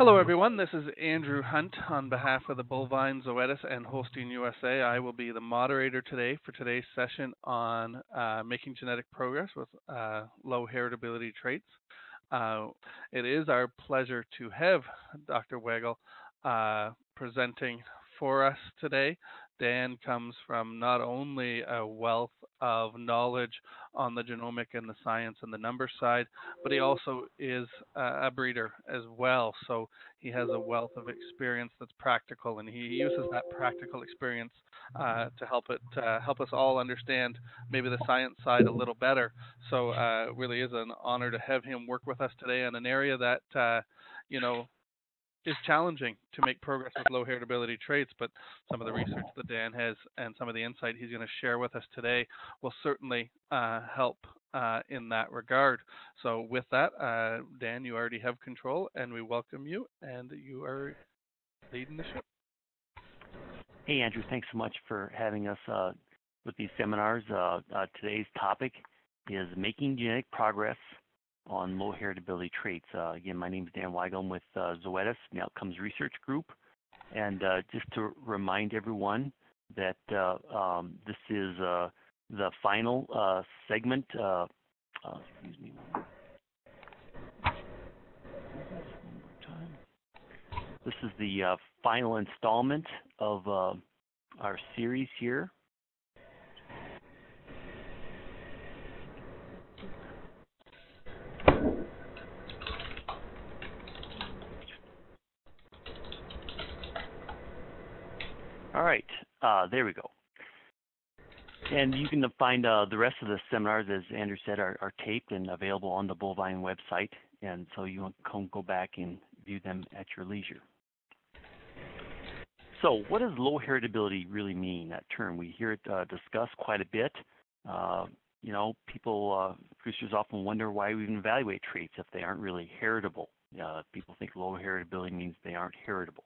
Hello, everyone. This is Andrew Hunt on behalf of the Bovine, Zoetis, and Holstein USA. I will be the moderator today for today's session on making genetic progress with low heritability traits. It is our pleasure to have Dr. Weigel presenting for us today. Dan comes from not only a wealth of knowledge on the genomic and the science and the number side, but he also is a breeder as well. So he has a wealth of experience that's practical, and he uses that practical experience to help us all understand maybe the science side a little better. So it really is an honor to have him work with us today in an area that is challenging to make progress with low heritability traits, but some of the research that Dan has and some of the insight he's going to share with us today will certainly help in that regard. So with that, Dan, you already have control, and we welcome you, and you are leading the ship. Hey, Andrew, thanks so much for having us with these seminars. Today's topic is making genetic progress on low heritability traits. Again, my name is Dan Weigel. I'm with Zoetis, the Outcomes Research Group. And just to remind everyone that this is the final segment. Excuse me. This is the final installment of our series here. All right, there we go. And you can find the rest of the seminars, as Andrew said, are taped and available on the Bovine website, and so you can go back and view them at your leisure. So what does low heritability really mean, that term? We hear it discussed quite a bit. Producers often wonder why we even evaluate traits if they aren't really heritable. People think low heritability means they aren't heritable.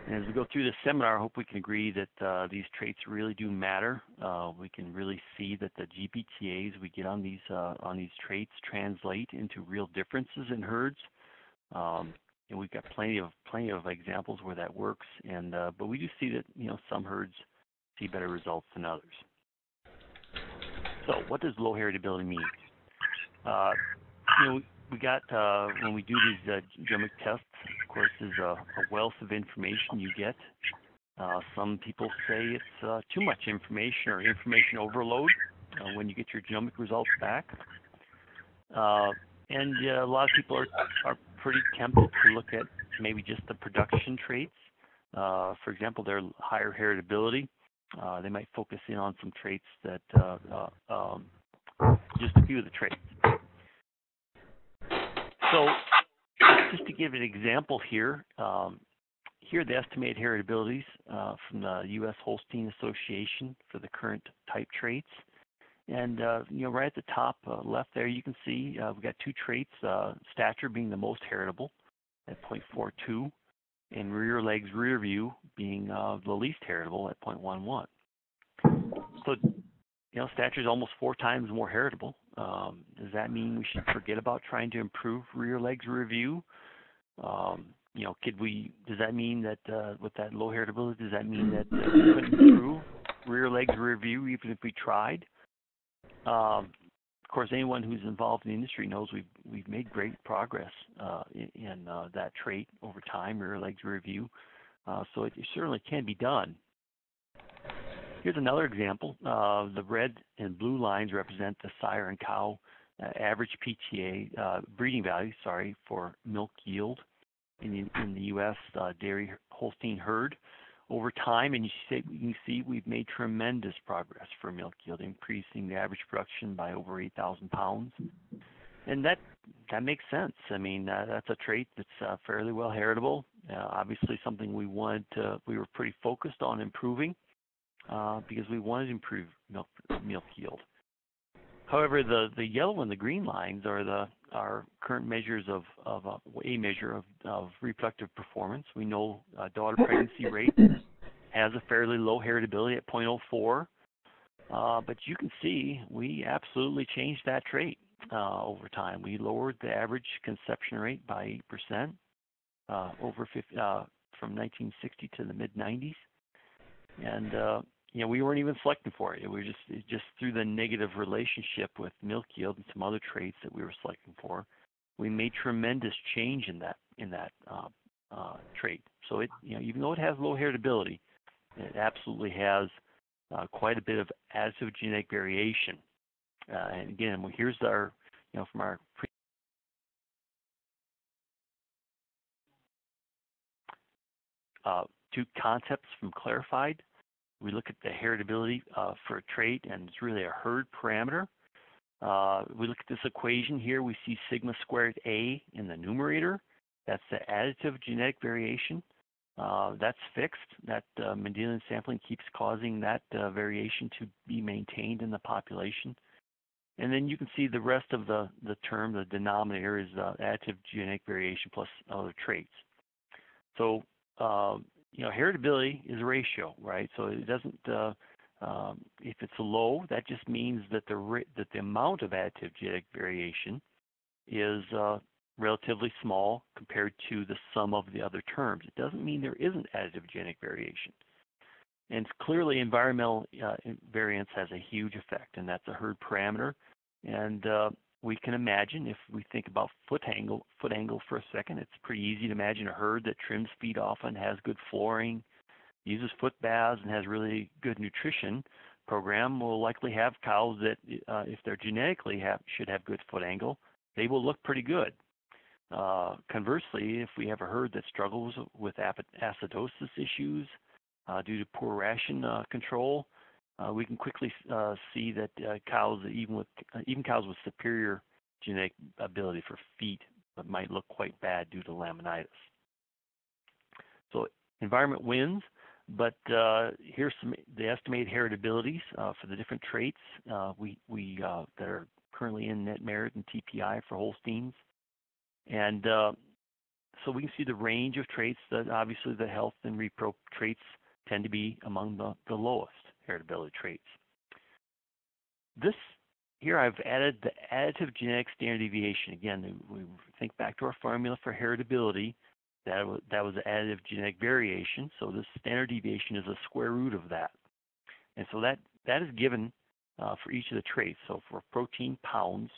And as we go through this seminar, I hope we can agree that these traits really do matter. We can really see that the GPTAs we get on these traits translate into real differences in herds. And we've got plenty of examples where that works. And but we do see that some herds see better results than others. So what does low heritability mean? We got when we do these genomic tests, of course, there's a wealth of information you get. Some people say it's too much information or information overload when you get your genomic results back. And a lot of people are pretty tempted to look at maybe just the production traits. For example, their higher heritability. They might focus in on some traits that just a few of the traits. So just to give an example here, here are the estimated heritabilities from the U.S. Holstein Association for the current type traits. And, right at the top left there, you can see we've got two traits, stature being the most heritable at 0.42, and rear legs rear view being the least heritable at 0.11. So, stature is almost 4 times more heritable. Does that mean we should forget about trying to improve rear legs rear view? Does that mean that with that low heritability, does that mean that we couldn't improve rear legs rear view even if we tried? Of course, anyone who's involved in the industry knows we've made great progress in that trait over time, rear legs rear view. So it certainly can be done. Here's another example. The red and blue lines represent the sire and cow average PTA breeding value, for milk yield in the U.S. Dairy Holstein herd over time, and you can see we've made tremendous progress for milk yield, increasing the average production by over 8,000 pounds. And that makes sense. I mean, that's a trait that's fairly well heritable. Obviously, something we were pretty focused on improving because we wanted to improve milk yield. However, the yellow and the green lines are our current measures of a measure of reproductive performance. We know daughter pregnancy rate has a fairly low heritability at 0.04, but you can see we absolutely changed that trait over time. We lowered the average conception rate by 8%. from 1960 to the mid 90s, and we weren't even selecting for it. It was just through the negative relationship with milk yield and some other traits that we were selecting for. We made tremendous change in that trait. So it, even though it has low heritability, it absolutely has quite a bit of additive genetic variation. And again, here's our, from our two concepts from CLARIFIDE. We look at the heritability for a trait, and it's really a herd parameter. We look at this equation here. We see sigma squared A in the numerator. That's the additive genetic variation. That's fixed. That Mendelian sampling keeps causing that variation to be maintained in the population. And then you can see the rest of the term, the denominator, is additive genetic variation plus other traits. So, heritability is a ratio, right? So it doesn't, if it's low, that just means that the amount of additive genetic variation is relatively small compared to the sum of the other terms. It doesn't mean there isn't additive genetic variation. And clearly environmental variance has a huge effect, and that's a herd parameter. And we can imagine, if we think about foot angle for a second, it's pretty easy to imagine a herd that trims feet often, has good flooring, uses foot baths, and has really good nutrition program will likely have cows that, if they're genetically should have good foot angle, they will look pretty good. Conversely, if we have a herd that struggles with acidosis issues due to poor ration control, we can quickly see that cows, even cows with superior genetic ability for feet, might look quite bad due to laminitis. So environment wins, but here's the estimated heritabilities for the different traits that are currently in net merit and TPI for Holsteins. And so we can see the range of traits that obviously the health and repro traits tend to be among the lowest heritability traits. This here I've added the additive genetic standard deviation. Again, we think back to our formula for heritability. That was additive genetic variation. So this standard deviation is a square root of that. And so that is given for each of the traits. So for protein pounds,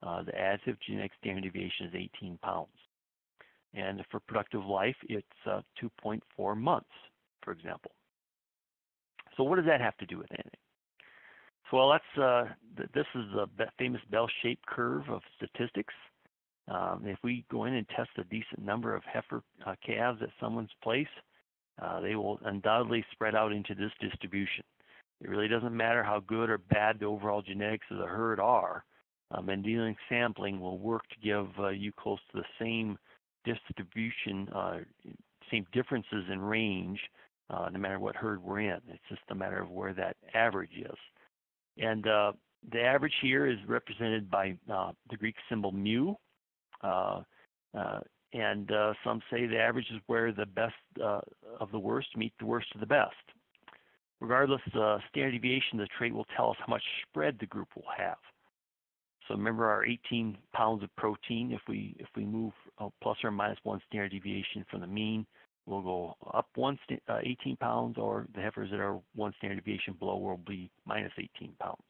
the additive genetic standard deviation is 18 pounds. And for productive life, it's 2.4 months, for example. So what does that have to do with anything? So, well, this is the famous bell-shaped curve of statistics. If we go in and test a decent number of heifer calves at someone's place, they will undoubtedly spread out into this distribution. It really doesn't matter how good or bad the overall genetics of the herd are. Mendelian sampling will work to give you close to the same distribution, same differences in range, no matter what herd we're in. It's just a matter of where that average is. And the average here is represented by the Greek symbol mu. And some say the average is where the best of the worst meet the worst of the best. Regardless, the standard deviation of the trait will tell us how much spread the group will have. So remember our 18 pounds of protein. If we move plus or minus 1 standard deviation from the mean, we'll go up 18 pounds, or the heifers that are 1 standard deviation below will be minus 18 pounds.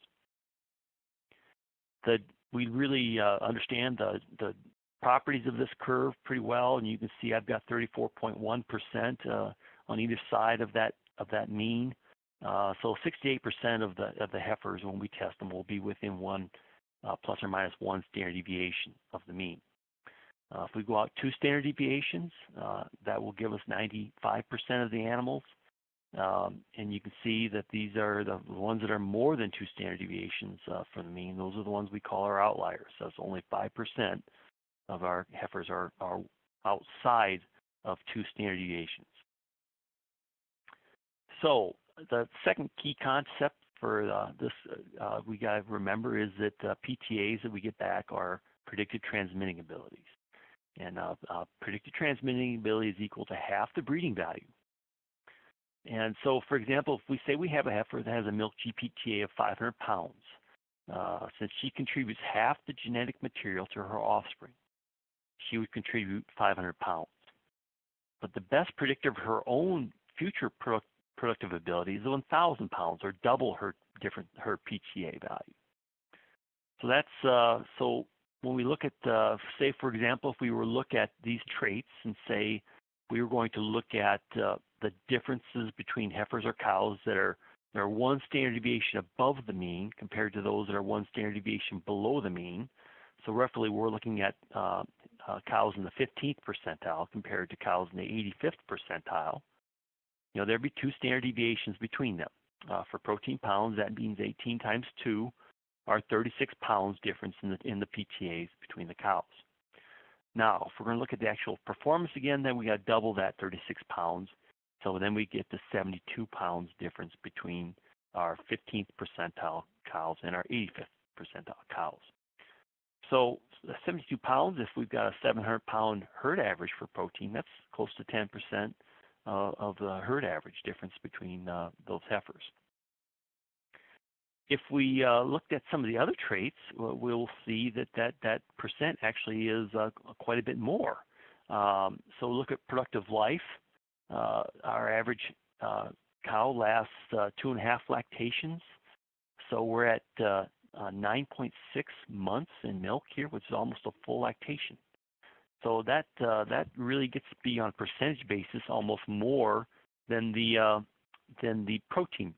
We really understand the properties of this curve pretty well, and you can see I've got 34.1% on either side of that mean. So 68% of the heifers, when we test them, will be within 1 plus or minus 1 standard deviation of the mean. If we go out 2 standard deviations, that will give us 95% of the animals. And you can see that these are the ones that are more than 2 standard deviations from the mean. Those are the ones we call our outliers. So it's only 5% of our heifers are outside of 2 standard deviations. So the second key concept for this we got to remember is that PTAs that we get back are predicted transmitting abilities. And predicted transmitting ability is equal to half the breeding value. And so, for example, if we say we have a heifer that has a milk GPTA of 500 pounds, since she contributes half the genetic material to her offspring, she would contribute 500 pounds. but the best predictor of her own future productive ability is 1,000 pounds, or double her PTA value. So that's so when we look at, say, for example, if we were to look at these traits and say we were going to look at the differences between heifers or cows that are one standard deviation above the mean compared to those that are one standard deviation below the mean. So roughly we're looking at cows in the 15th percentile compared to cows in the 85th percentile. You know, there'd be 2 standard deviations between them. For protein pounds, that means 18 times 2 are 36 pounds difference in the PTAs between the cows. Now, if we're going to look at the actual performance again, then we got to double that 36 pounds. So then we get to 72 pounds difference between our 15th percentile cows and our 85th percentile cows. So 72 pounds, if we've got a 700-pound herd average for protein, that's close to 10% of the herd average difference between those heifers. If we looked at some of the other traits, we'll see that percent actually is quite a bit more. So look at productive life. Our average cow lasts 2.5 lactations. So we're at 9.6 months in milk here, which is almost a full lactation. So that really gets to be on a percentage basis almost more than the protein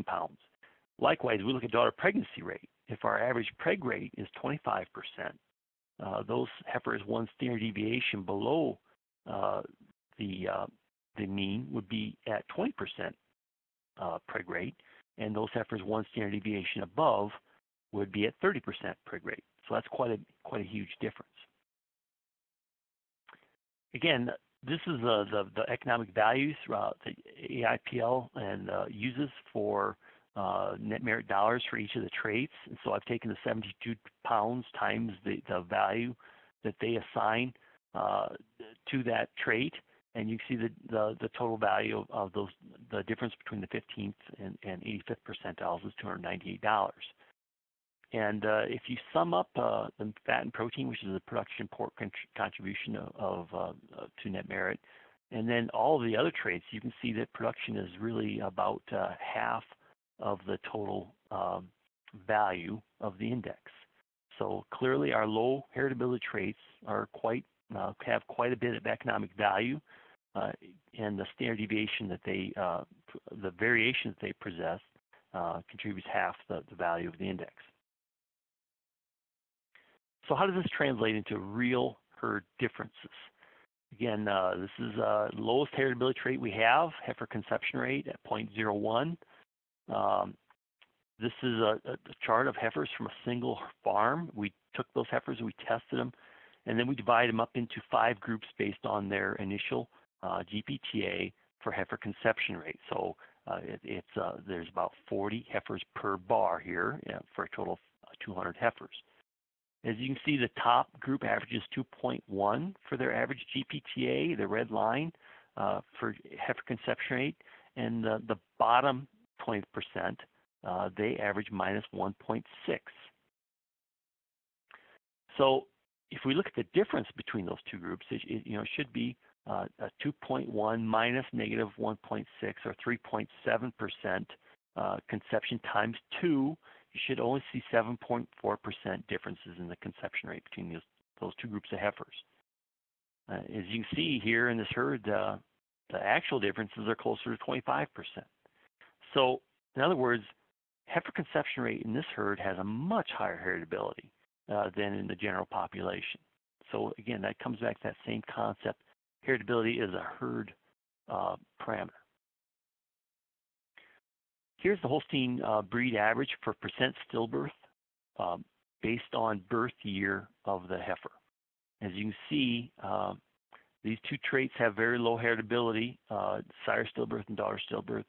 pounds. Likewise, we look at daughter pregnancy rate. If our average preg rate is 25%, those heifers one standard deviation below the mean would be at 20% preg rate, and those heifers one standard deviation above would be at 30% preg rate. So that's quite a huge difference. Again, this is the economic values throughout the AIPL and uses for net merit dollars for each of the traits. And so I've taken the 72 pounds times the value that they assign to that trait, and you can see the total value of those, the difference between the 15th and 85th percentiles is $298. And if you sum up the fat and protein, which is the production pork contribution to net merit, and then all of the other traits, you can see that production is really about half of the total value of the index. So clearly our low heritability traits are have quite a bit of economic value, and the standard deviation that the variation that they possess contributes half the value of the index. So how does this translate into real herd differences? Again, this is the lowest heritability trait we have, heifer conception rate at 0.01. This is a chart of heifers from a single farm. We took those heifers, we tested them, and then we divide them up into 5 groups based on their initial GPTA for heifer conception rate. So there's about 40 heifers per bar here for a total of 200 heifers. As you can see, the top group averages 2.1 for their average GPTA, the red line, for heifer conception rate, and the bottom 20%, they average minus 1.6. So if we look at the difference between those two groups, it should be a 2.1 minus negative 1.6, or 3.7% conception times 2. You should only see 7.4% differences in the conception rate between those two groups of heifers. As you can see here in this herd, the actual differences are closer to 25%. So, in other words, heifer conception rate in this herd has a much higher heritability than in the general population. So again, that comes back to that same concept. Heritability is a herd parameter. Here's the Holstein breed average for percent stillbirth based on birth year of the heifer. As you can see, these two traits have very low heritability, sire stillbirth and daughter stillbirth,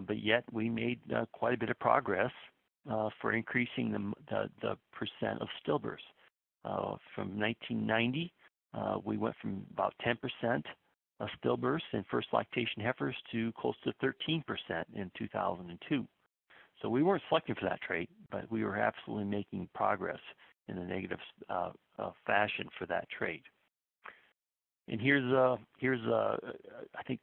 but yet we made quite a bit of progress for increasing the percent of stillbirths. From 1990, we went from about 10% of stillbirths in first lactation heifers to close to 13% in 2002. So we weren't selecting for that trait, but we were absolutely making progress in a negative fashion for that trait. And I think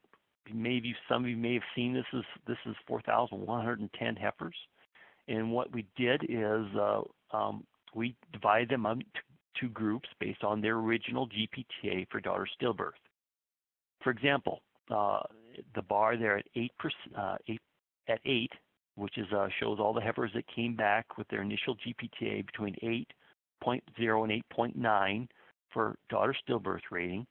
maybe some of you may have seen this. This is 4,110 heifers. And what we did is we divided them up into two groups based on their original GPTA for daughter stillbirth. For example, the bar there at 8, which is shows all the heifers that came back with their initial GPTA between 8.0 and 8.9 for daughter stillbirth rating.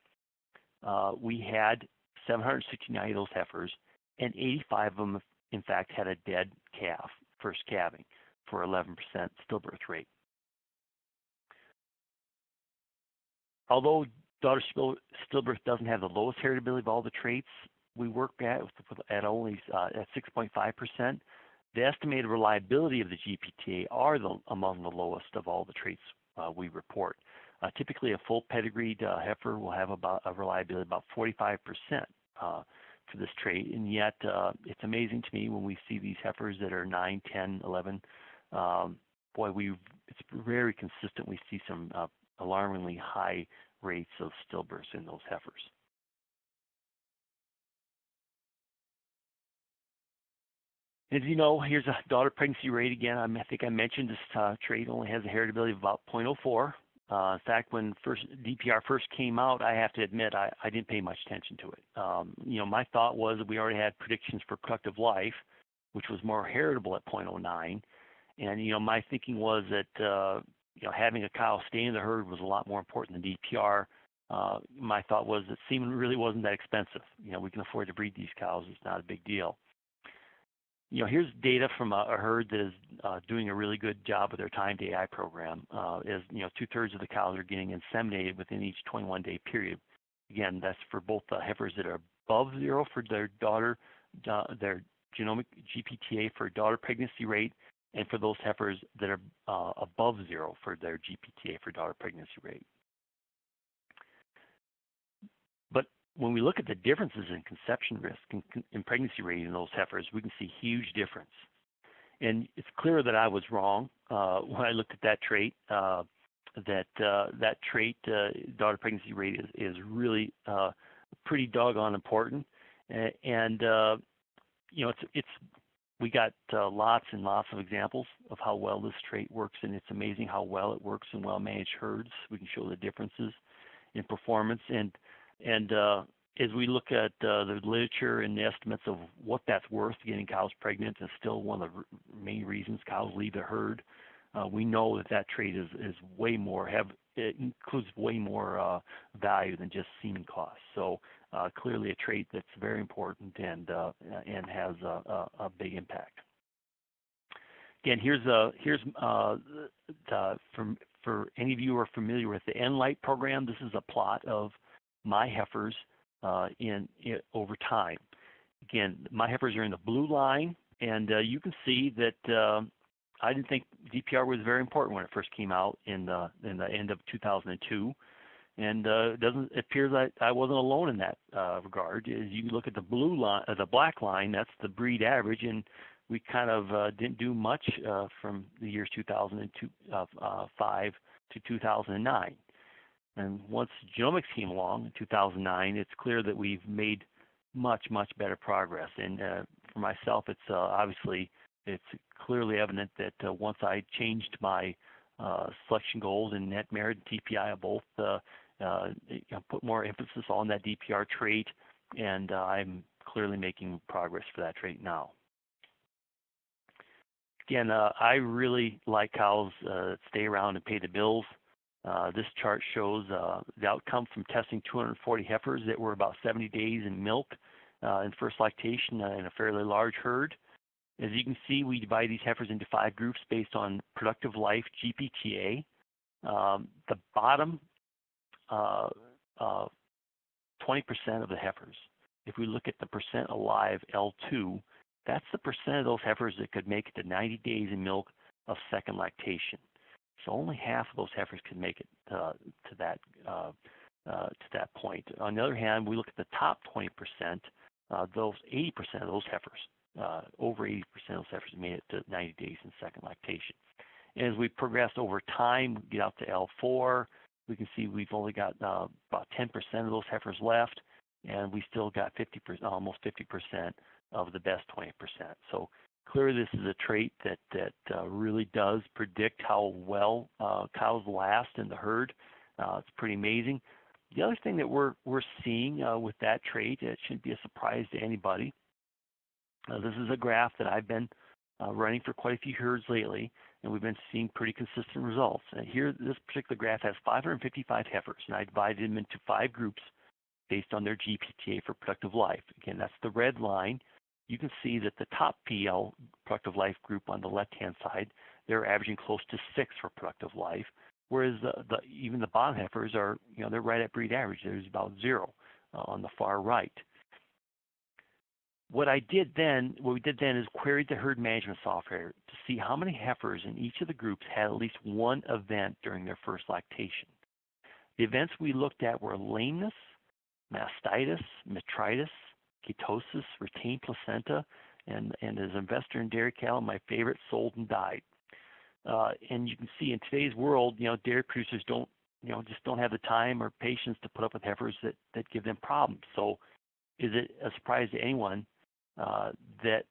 We had 769 of those heifers, and 85 of them, in fact, had a dead calf, first calving, for 11% stillbirth rate. Although daughter stillbirth doesn't have the lowest heritability of all the traits we work at only at 6.5%, the estimated reliability of the GPTA are among the lowest of all the traits we report. Typically, a full pedigreed heifer will have about a reliability about 45% for this trait, and yet it's amazing to me when we see these heifers that are 9, 10, 11. It's very consistent. We see some alarmingly high rates of stillbirths in those heifers. As you know, here's a daughter pregnancy rate again. I think I mentioned this trait only has a heritability of about 0.04. In fact, when DPR first came out, I have to admit I didn't pay much attention to it. My thought was that we already had predictions for productive life, which was more heritable at 0.09. And my thinking was that having a cow stay in the herd was a lot more important than DPR. My thought was that semen really wasn't that expensive. We can afford to breed these cows. It's not a big deal. Here's data from a herd that is doing a really good job with their timed AI program. 2/3 of the cows are getting inseminated within each 21-day period. Again, that's for both the heifers that are above 0 for their genomic GPTA for daughter pregnancy rate, and for those heifers that are above 0 for their GPTA for daughter pregnancy rate. But when we look at the differences in conception risk and pregnancy rate in those heifers, we can see huge difference. And it's clear that I was wrong when I looked at that trait. That trait, daughter pregnancy rate, is really pretty doggone important. And we got lots and lots of examples of how well this trait works, and it's amazing how well it works in well-managed herds. We can show the differences in performance, and as we look at the literature and the estimates of what that's worth, getting cows pregnant is still one of the main reasons cows leave the herd. We know that trait is way more it includes way more value than just semen costs. So clearly a trait that's very important and has a big impact. Again, for any of you who are familiar with the Enlight program, this is a plot of my heifers over time. Again, my heifers are in the blue line, and you can see that I didn't think DPR was very important when it first came out in the end of 2002, and it appears that I wasn't alone in that regard. As you look at the blue line, the black line, that's the breed average, and we kind of didn't do much from the years 2005 to 2009. And once genomics came along in 2009, it's clear that we've made much, much better progress. And for myself, it's clearly evident that once I changed my selection goals and net merit and TPI, I both put more emphasis on that DPR trait, and I'm clearly making progress for that trait now. Again, I really like cows that stay around and pay the bills. This chart shows the outcome from testing 240 heifers that were about 70 days in milk in first lactation in a fairly large herd. As you can see, we divide these heifers into 5 groups based on productive life GPTA. The bottom 20% of the heifers, if we look at the percent alive L2, that's the percent of those heifers that could make it to 90 days in milk of second lactation. So only half of those heifers can make it to that point. On the other hand, we look at the top 20%. Those 80% of those heifers, over 80% of those heifers made it to 90 days in second lactation. And as we progressed over time, we get out to L4, we can see we've only got about 10% of those heifers left, and we still got 50%, almost 50% of the best 20%. So clearly this is a trait that really does predict how well cows last in the herd. It's pretty amazing. The other thing that we're seeing with that trait, it shouldn't be a surprise to anybody. This is a graph that I've been running for quite a few herds lately, and we've been seeing pretty consistent results. And here, this particular graph has 555 heifers, and I divided them into 5 groups based on their GPTA for productive life. Again, that's the red line. You can see that the top PL productive life group on the left-hand side, they're averaging close to 6 for productive life, whereas even the bottom heifers are, they're right at breed average. There's about 0 on the far right. What we did then is queried the herd management software to see how many heifers in each of the groups had at least one event during their first lactation. The events we looked at were lameness, mastitis, metritis, ketosis, retained placenta, and as an investor in dairy cattle, my favorite, sold and died. And you can see in today's world, dairy producers just don't have the time or patience to put up with heifers that give them problems. So is it a surprise to anyone that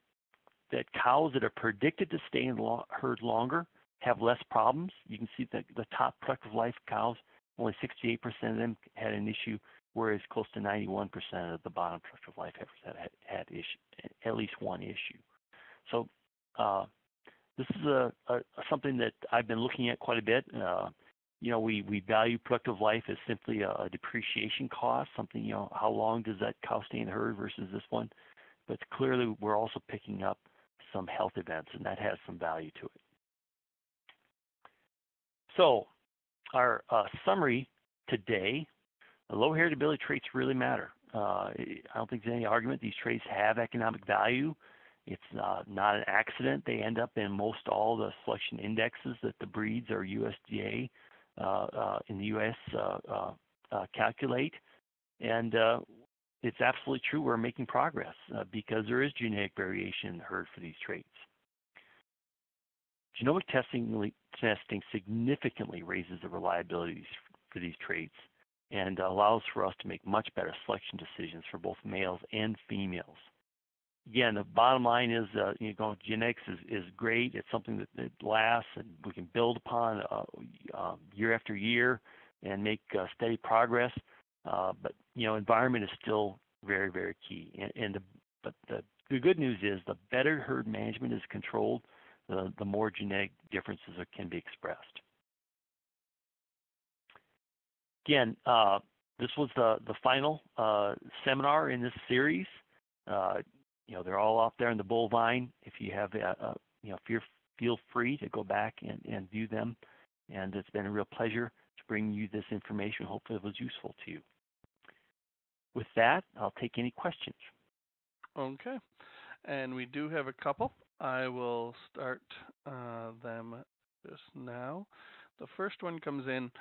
cows that are predicted to stay in the herd longer have less problems? You can see that the top productive life cows, only 68% of them had an issue, whereas close to 91% of the bottom productive life heifers had at least one issue. So this is something that I've been looking at quite a bit. We value productive life as simply a depreciation cost, something, how long does that cow stay in the herd versus this one? But clearly we're also picking up some health events, and that has some value to it. So our summary today, low heritability traits really matter. I don't think there's any argument. These traits have economic value. It's not an accident. They end up in most all the selection indexes that the breeds or USDA in the U.S. Calculate. And it's absolutely true we're making progress because there is genetic variation in the herd for these traits. Genomic testing significantly raises the reliability for these traits and allows for us to make much better selection decisions for both males and females. Again, the bottom line is, genetics is great. It's something that lasts and we can build upon year after year and make steady progress. But environment is still very, very key. But the good news is the better herd management is controlled, the more genetic differences can be expressed. Again, this was the final seminar in this series. They're all out there in the bovine. If you have, feel free to go back and view them. And it's been a real pleasure to bring you this information. Hopefully it was useful to you. With that, I'll take any questions. Okay. And we do have a couple. I will start them just now. The first one comes in,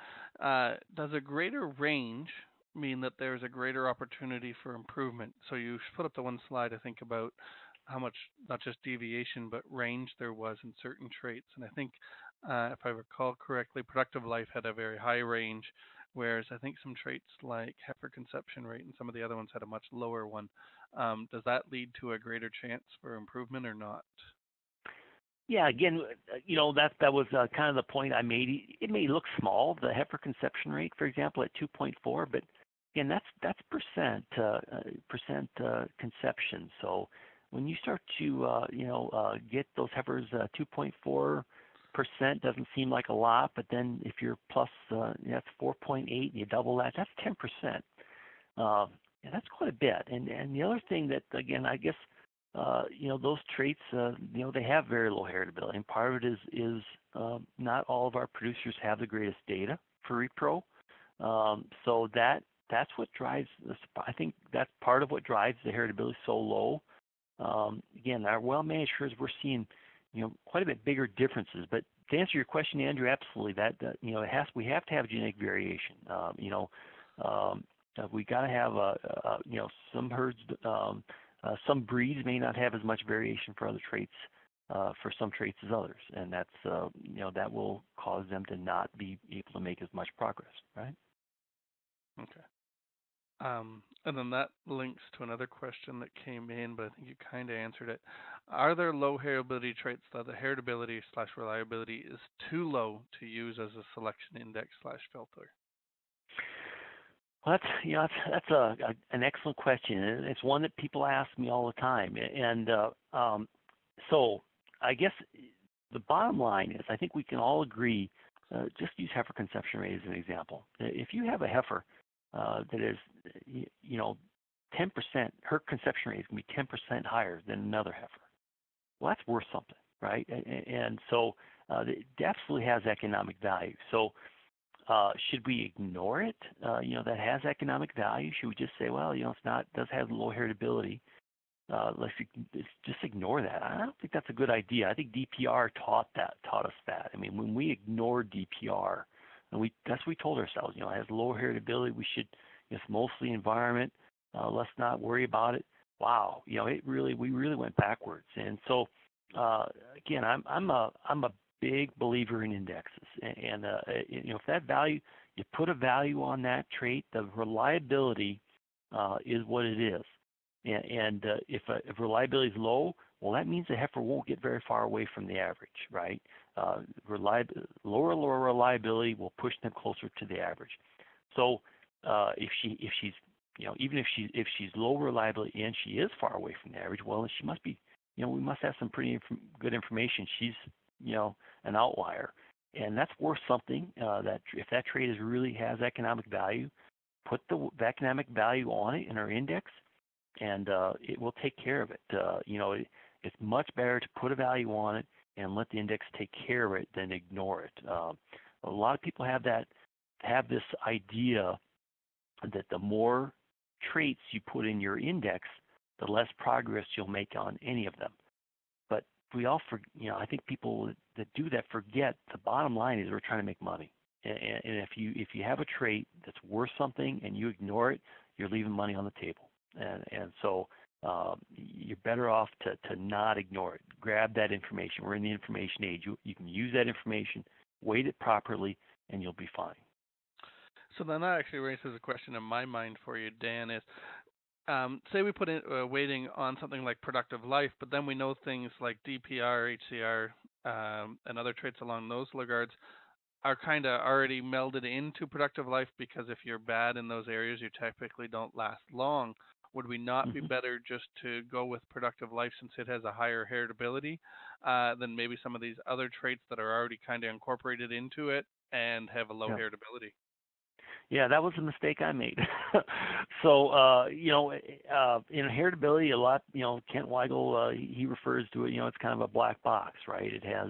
does a greater range mean that there's a greater opportunity for improvement? So you put up the one slide, I think, about how much, not just deviation, but range there was in certain traits. And I think, if I recall correctly, productive life had a very high range, whereas I think some traits like heifer conception rate and some of the other ones had a much lower one. Does that lead to a greater chance for improvement or not? Yeah, again, that was kind of the point I made. It may look small, the heifer conception rate, for example, at 2.4, but again, that's percent conception. So when you start to get those heifers 2.4%, doesn't seem like a lot, but then if you're plus that's 4.8, and you double that, that's 10%. That's quite a bit. And the other thing that, again, I guess those traits, they have very low heritability, and part of it is not all of our producers have the greatest data for repro. So that's what drives this. I think that's part of what drives the heritability so low. Again, our well-managed herds, we're seeing quite a bit bigger differences. But to answer your question, Andrew, absolutely, we have to have genetic variation. We got to have some herds. Some breeds may not have as much variation for other traits for some traits as others, and that's that will cause them to not be able to make as much progress, right? Okay. And then that links to another question that came in, but I think you kind of answered it. Are there low heritability traits that the heritability/reliability is too low to use as a selection index/filter? Well, that's an excellent question, and it's one that people ask me all the time. And so I guess the bottom line is, I think we can all agree. Just use heifer conception rate as an example. If you have a heifer that is, 10%, her conception rate is going to be 10% higher than another heifer. Well, that's worth something, right? And so it absolutely has economic value. So should we ignore it? That has economic value. Should we just say, well, it does have low heritability. Let's just ignore that. I don't think that's a good idea. I think DPR taught us that. I mean, when we ignore DPR, and that's what we told ourselves. It has low heritability. We should. It's mostly environment. Let's not worry about it. Wow, we really went backwards. And so again, I'm a big believer in indexes. And if that value, you put a value on that trait, the reliability is what it is. And if reliability is low, well, that means the heifer won't get very far away from the average, right? Lower reliability will push them closer to the average. So if she's even if she's low reliability and she is far away from the average, well, she must be, we must have some pretty good information. She's an outlier, and that's worth something. That if that trait really has economic value, put the economic value on it in our index, and it will take care of it. It's much better to put a value on it and let the index take care of it than ignore it. A lot of people have this idea that the more traits you put in your index, the less progress you'll make on any of them. But we all, I think people that do that forget the bottom line is we're trying to make money. And if you have a trait that's worth something and you ignore it, you're leaving money on the table. And so you're better off to not ignore it. Grab that information. We're in the information age. You can use that information, weight it properly, and you'll be fine. So then that actually raises a question in my mind for you, Dan, is say we put in weighting on something like productive life, but then we know things like DPR, HCR, and other traits along those regards are kind of already melded into productive life, because if you're bad in those areas, you typically don't last long. Would we not be better just to go with productive life since it has a higher heritability than maybe some of these other traits that are already kind of incorporated into it and have a low heritability? Yeah, that was a mistake I made. So, in heritability, a lot, Kent Weigel, he refers to it, it's kind of a black box, right? It has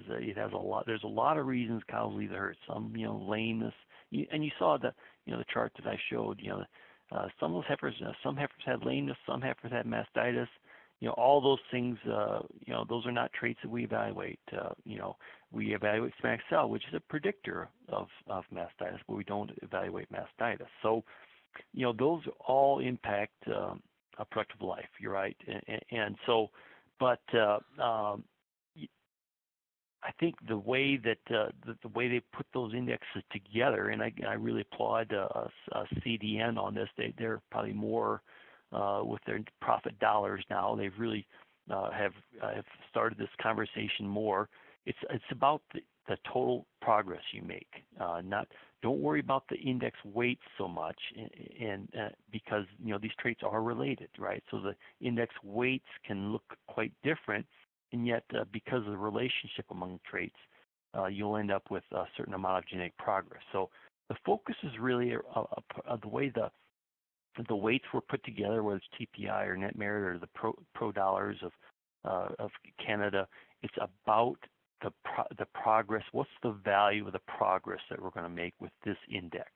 a lot, there's a lot of reasons cows leave the herd. Some, lameness, and you saw the chart that I showed, some of those heifers, some heifers had lameness, some heifers had mastitis. All those things, those are not traits that we evaluate. We evaluate stomach cell, which is a predictor of mastitis, but we don't evaluate mastitis. So, those all impact a productive life. You're right, and so, but I think the way that the way they put those indexes together, and I really applaud CDN on this. They're probably more with their profit dollars now. They've really have started this conversation more. It's about the total progress you make. Don't worry about the index weight so much, and because these traits are related, right? So the index weights can look quite different. And yet, because of the relationship among traits, you'll end up with a certain amount of genetic progress. So the focus is really the way the weights were put together, whether it's TPI or net merit or the pro dollars of Canada. It's about the progress. What's the value of the progress that we're going to make with this index?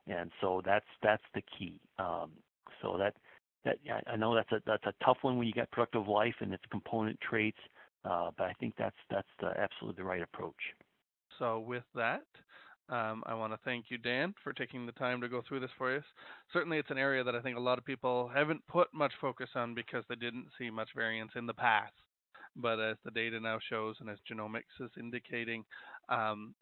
And so that's the key. So that I know that's a tough one when you got productive life and its component traits, but I think that's absolutely the right approach. So with that, I want to thank you, Dan, for taking the time to go through this for us. Certainly, it's an area that I think a lot of people haven't put much focus on because they didn't see much variance in the past. but as the data now shows and as genomics is indicating,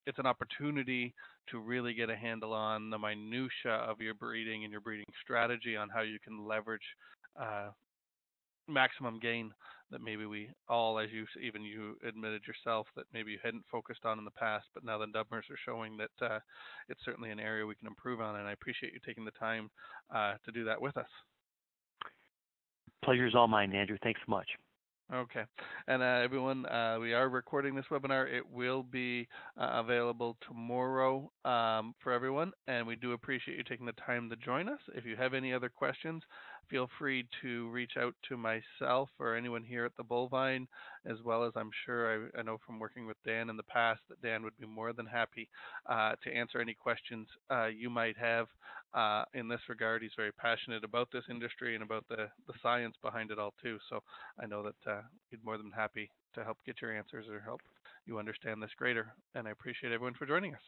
it's an opportunity to really get a handle on the minutia of your breeding and your breeding strategy, on how you can leverage maximum gain that maybe we all, as even you admitted yourself, that maybe you hadn't focused on in the past, but now the numbers are showing that it's certainly an area we can improve on, and I appreciate you taking the time to do that with us. Pleasure's all mine, Andrew. Thanks so much. Okay. And everyone, we are recording this webinar. It will be available tomorrow for everyone, and we do appreciate you taking the time to join us. If you have any other questions, feel free to reach out to myself or anyone here at the Bullvine, as well as I'm sure I know from working with Dan in the past that Dan would be more than happy to answer any questions you might have in this regard. He's very passionate about this industry and about the science behind it all too. So I know that he'd be more than happy to help get your answers or help you understand this greater. And I appreciate everyone for joining us.